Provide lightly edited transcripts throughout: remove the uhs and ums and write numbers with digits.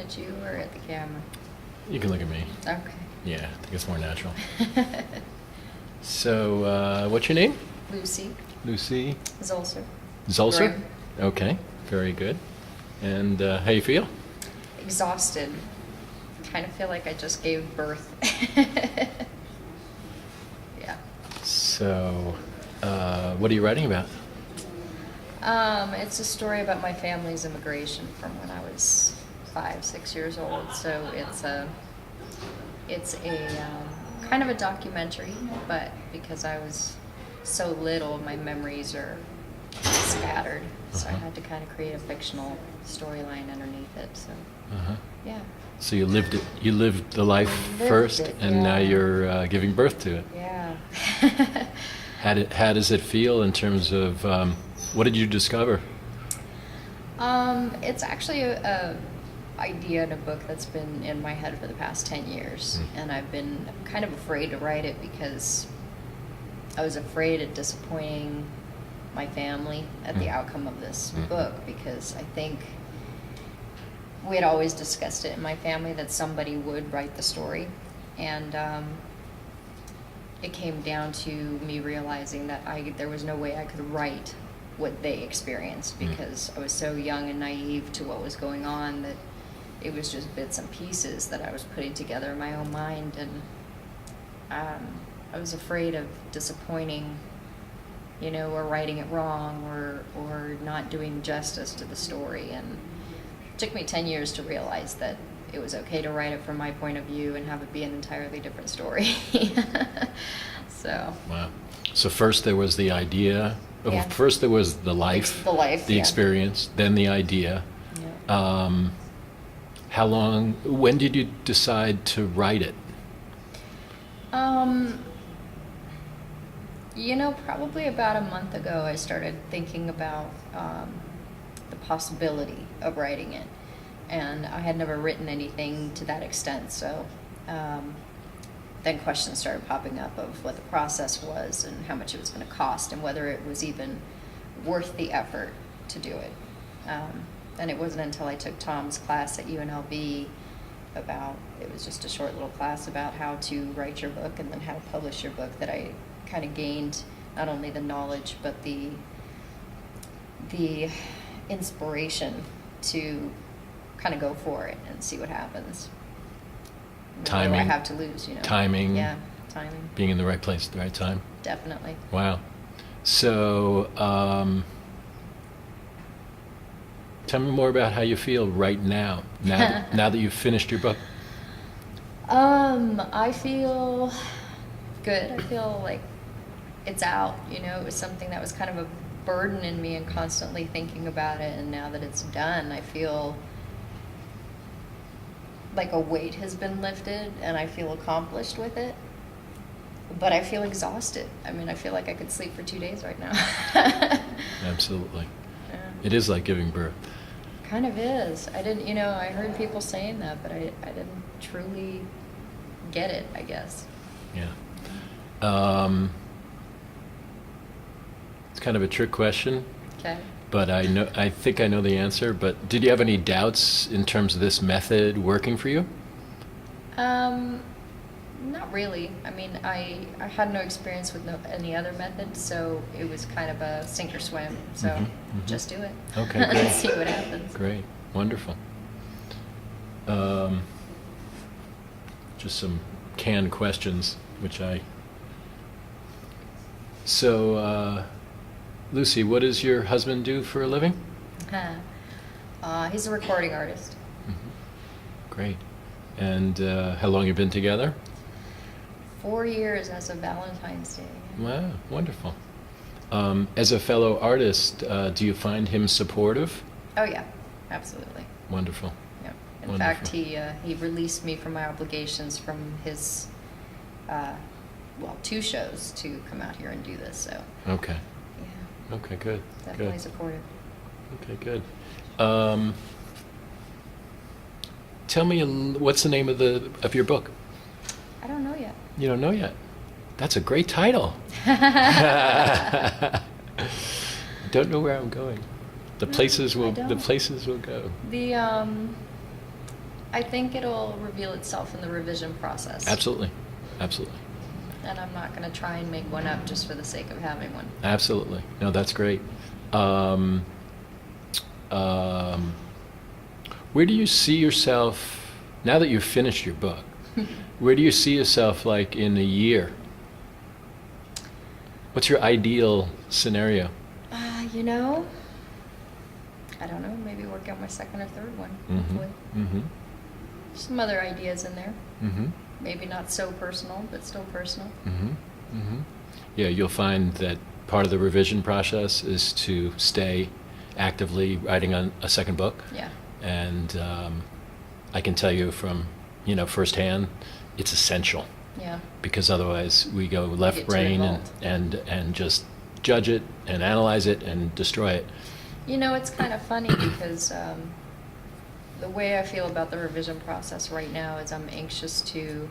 at you or at the camera? You can look at me. Okay. Yeah, I think it's more natural. So, what's your name? Lucie. Lucie. Zolcer. Zolcer? Grimm. Okay, very good. And how you feel? Exhausted. Kind of feel like I just gave birth. Yeah. So, what are you writing about? It's a story about my family's immigration from when I was 5, 6 years old. So it's a kind of a documentary, but because I was so little, my memories are scattered. So I had to kind of create a fictional storyline underneath it. So yeah. So you lived it. You lived the life Lived first, it, and now yeah. you're giving birth to it. Yeah. How does it feel in terms of what did you discover? It's actually a idea in a book that's been in my head for the past 10 years. And I've been kind of afraid to write it because I was afraid of disappointing my family at the outcome of this book, because I think we had always discussed it in my family that somebody would write the story. And it came down to me realizing that there was no way I could write what they experienced, because I was so young and naive to what was going on that it was just bits and pieces that I was putting together in my own mind. And I was afraid of disappointing, or writing it wrong, or not doing justice to the story. And it took me 10 years to realize that it was okay to write it from my point of view and have it be an entirely different story. So. Wow. So first there was the idea. Yeah. First there was the life. The yeah. experience. Then the idea. Yeah. How long? When did you decide to write it? Probably about a month ago, I started thinking about the possibility of writing it. And I had never written anything to that extent, so then questions started popping up of what the process was and how much it was going to cost and whether it was even worth the effort to do it. And it wasn't until I took Tom's class at UNLV it was just a short little class about how to write your book and then how to publish your book, that I kind of gained not only the knowledge but the inspiration to kind of go for it and see what happens. Timing. What do I have to lose, Timing. Yeah, timing. Being in the right place at the right time. Definitely. Wow. So, tell me more about how you feel right now. Now that you've finished your book. I feel good. I feel like it's out. It was something that was kind of a burden in me and constantly thinking about it. And now that it's done, I feel like a weight has been lifted and I feel accomplished with it. But I feel exhausted. I feel like I could sleep for 2 days right now. Absolutely. Yeah. It is like giving birth. Kind of is. I didn't, I heard people saying that, but I didn't truly get it, I guess. Yeah. It's kind of a trick question. Okay. But I think I know the answer. But did you have any doubts in terms of this method working for you? Not really. I had no experience with any other method, so it was kind of a sink or swim. So just do it. Okay, great. See what happens. Great. Wonderful. Just some canned questions, So, Lucie, what does your husband do for a living? He's a recording artist. Great. And how long you been together? 4 years as of Valentine's Day. Wow, wonderful. As a fellow artist, do you find him supportive? Oh yeah, absolutely. Wonderful. Yeah. In Wonderful. fact, he released me from my obligations from his 2 shows to come out here and do this. So. Okay. Yeah. Okay, good. Definitely Good. supportive. Okay, good. Tell me, what's the name of your book? I don't know yet. You don't know yet. That's a great title. Don't know where I'm going. The places will don't. go. I think it'll reveal itself in the revision process. Absolutely. Absolutely. And I'm not going to try and make one up just for the sake of having one. Absolutely. No, that's great. Where do you see yourself, now that you've finished your book, where do you see yourself like in a year? What's your ideal scenario? You know, I don't know, maybe work on my second or third one, hopefully. Mm-hmm. Some other ideas in there. Mm-hmm. Maybe not so personal, but still personal. Mm-hmm. Mm-hmm. Yeah, you'll find that part of the revision process is to stay actively writing on a second book. Yeah. And I can tell you from, firsthand, it's essential. Yeah. Because otherwise we go left Get too brain involved. and just judge it and analyze it and destroy it. It's kind of funny because the way I feel about the revision process right now is I'm anxious to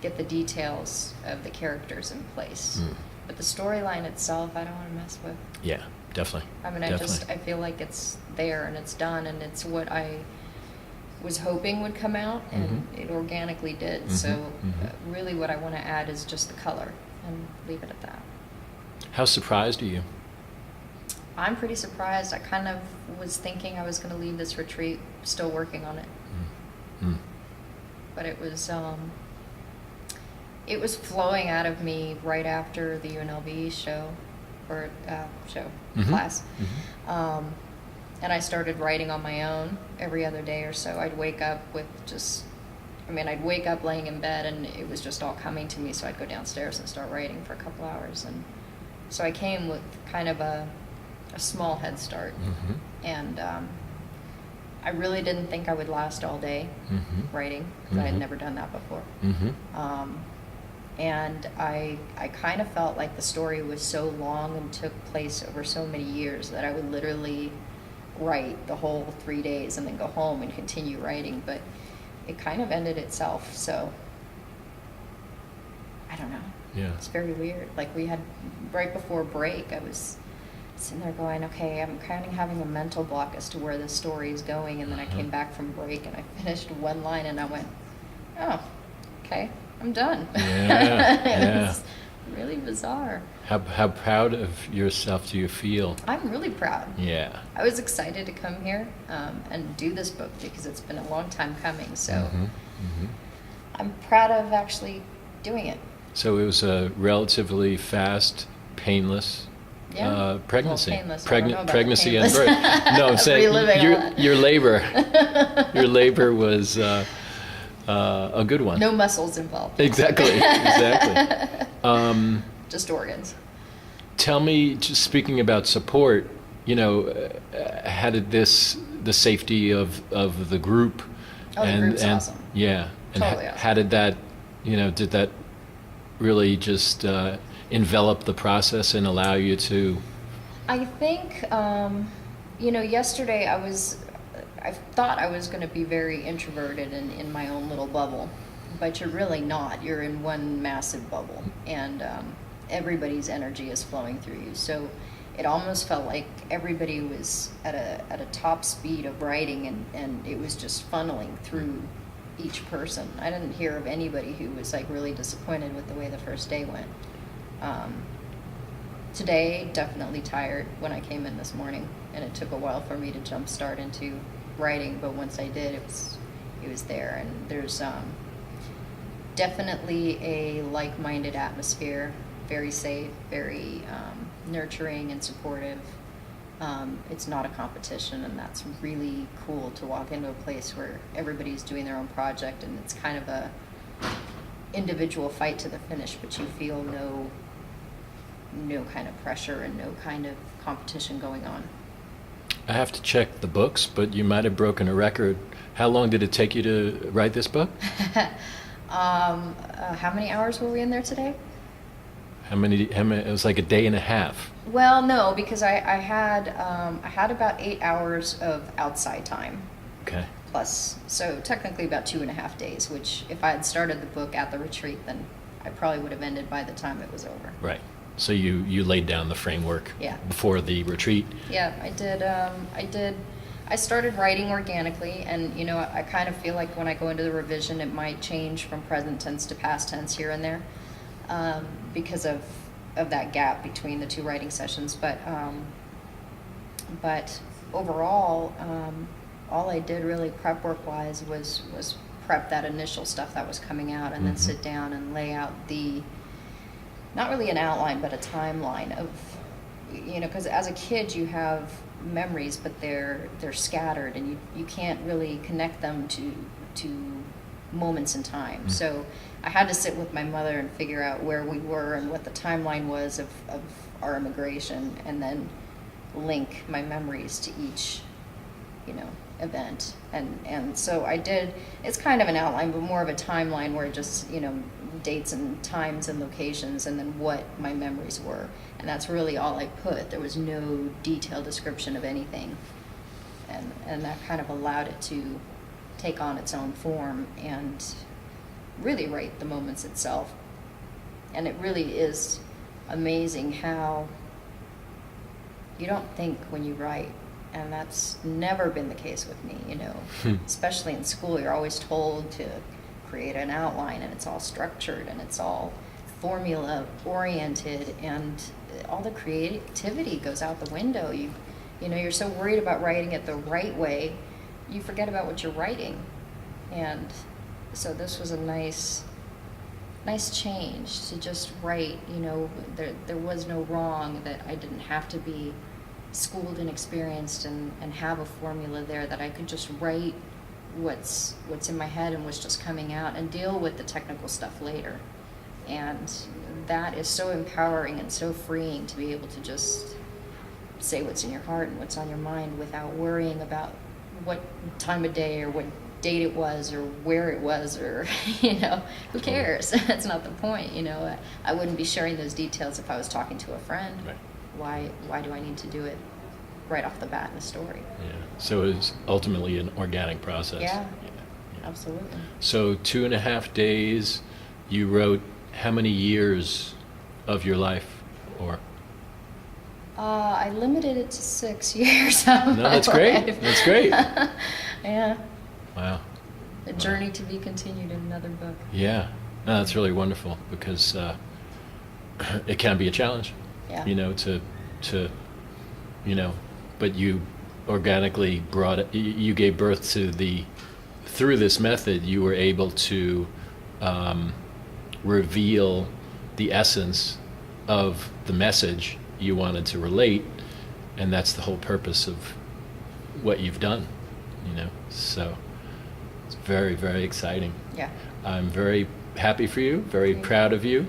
get the details of the characters in place. But the storyline itself, I don't want to mess with. Yeah, definitely. I mean, Definitely. I feel like it's there and it's done and it's what I was hoping would come out, and it organically did. So really what I want to add is just the color and leave it at that. How surprised are you? I'm pretty surprised. I kind of was thinking I was going to leave this retreat still working on it. But it was flowing out of me right after the UNLV show, or class. And I started writing on my own every other day or so. I'd wake up I'd wake up laying in bed and it was just all coming to me, so I'd go downstairs and start writing for a couple hours. And so I came with kind of a small head start. And I really didn't think I would last all day writing, because I had never done that before. And I kind of felt like the story was so long and took place over so many years that I would literally write the whole 3 days and then go home and continue writing, but it kind of ended itself. So I don't know. Yeah. It's very weird. Like, we had, right before break, I was sitting there going, okay, I'm kind of having a mental block as to where this story is going, and then I came back from break and I finished one line and I went, oh, okay, I'm done. Yeah. It's really bizarre. How proud of yourself do you feel? I'm really proud. Yeah. I was excited to come here and do this book because it's been a long time coming. So I'm proud of actually doing it. So it was a relatively fast, painless pregnancy. Well, painless. I don't know about Pregnancy and painless. birth. No, I'm saying Reliving all that. your labor was a good one. No muscles involved. Exactly. Just organs. Tell me, just speaking about support, how did the safety of the group Oh, the group's awesome. Yeah. And Totally awesome. how did that, did that really just envelop the process and allow you to? I think, yesterday I thought I was going to be very introverted and in my own little bubble, but you're really not. You're in one massive bubble, and everybody's energy is flowing through you. So it almost felt like everybody was at a top speed of writing, and it was just funneling through each person. I didn't hear of anybody who was like really disappointed with the way the first day went. Today, definitely tired when I came in this morning, and it took a while for me to jumpstart into writing, but once I did, it was there. And there's definitely a like-minded atmosphere, very safe, very nurturing and supportive. It's not a competition, and that's really cool to walk into a place where everybody's doing their own project, and it's kind of a individual fight to the finish, but you feel no kind of pressure and no kind of competition going on. I have to check the books, but you might have broken a record. How long did it take you to write this book? How many hours were we in there today? How many? It was like a day and a half. Well, no, because I had about 8 hours of outside time. Okay. Plus, so technically about 2.5 days, which if I had started the book at the retreat, then I probably would have ended by the time it was over. Right. So you laid down the framework Yeah. before the retreat. Yeah, I did I started writing organically, and I kind of feel like when I go into the revision, it might change from present tense to past tense here and there, because of that gap between the two writing sessions. But overall, all I did really prep work wise was prep that initial stuff that was coming out, and then sit down and lay out not really an outline, but a timeline of, because as a kid you have memories, but they're scattered, and you can't really connect them to moments in time. So I had to sit with my mother and figure out where we were and what the timeline was of our immigration, and then link my memories to each event. And so I did, it's kind of an outline, but more of a timeline where it just dates and times and locations, and then what my memories were. And that's really all I put. There was no detailed description of anything, and that kind of allowed it to take on its own form and really write the moments itself. And it really is amazing how you don't think when you write, and that's never been the case with me, especially in school. You're always told to create an outline, and it's all structured, and it's all formula oriented, and all the creativity goes out the window. You're so worried about writing it the right way, you forget about what you're writing. And so this was a nice change to just write. There was no wrong, that I didn't have to be schooled and experienced and have a formula there, that I could just write what's in my head and what's just coming out, and deal with the technical stuff later. And that is so empowering and so freeing, to be able to just say what's in your heart and what's on your mind without worrying about what time of day or what date it was or where it was, or who cares? That's not the point. I wouldn't be sharing those details if I was talking to a friend. Right. Why do I need to do it right off the bat in a story? Yeah. So it's ultimately an organic process. Yeah. Absolutely. So 2.5 days, you wrote how many years of your life? Or I limited it to 6 years. No, that's great. That's great. Yeah. Wow. A journey to be continued in another book. Yeah. No, that's really wonderful, because it can be a challenge. Yeah. But you organically brought it, you gave birth to through this method, you were able to reveal the essence of the message you wanted to relate, and that's the whole purpose of what you've done, so it's very, very exciting. Yeah. I'm very happy for you, very proud of you.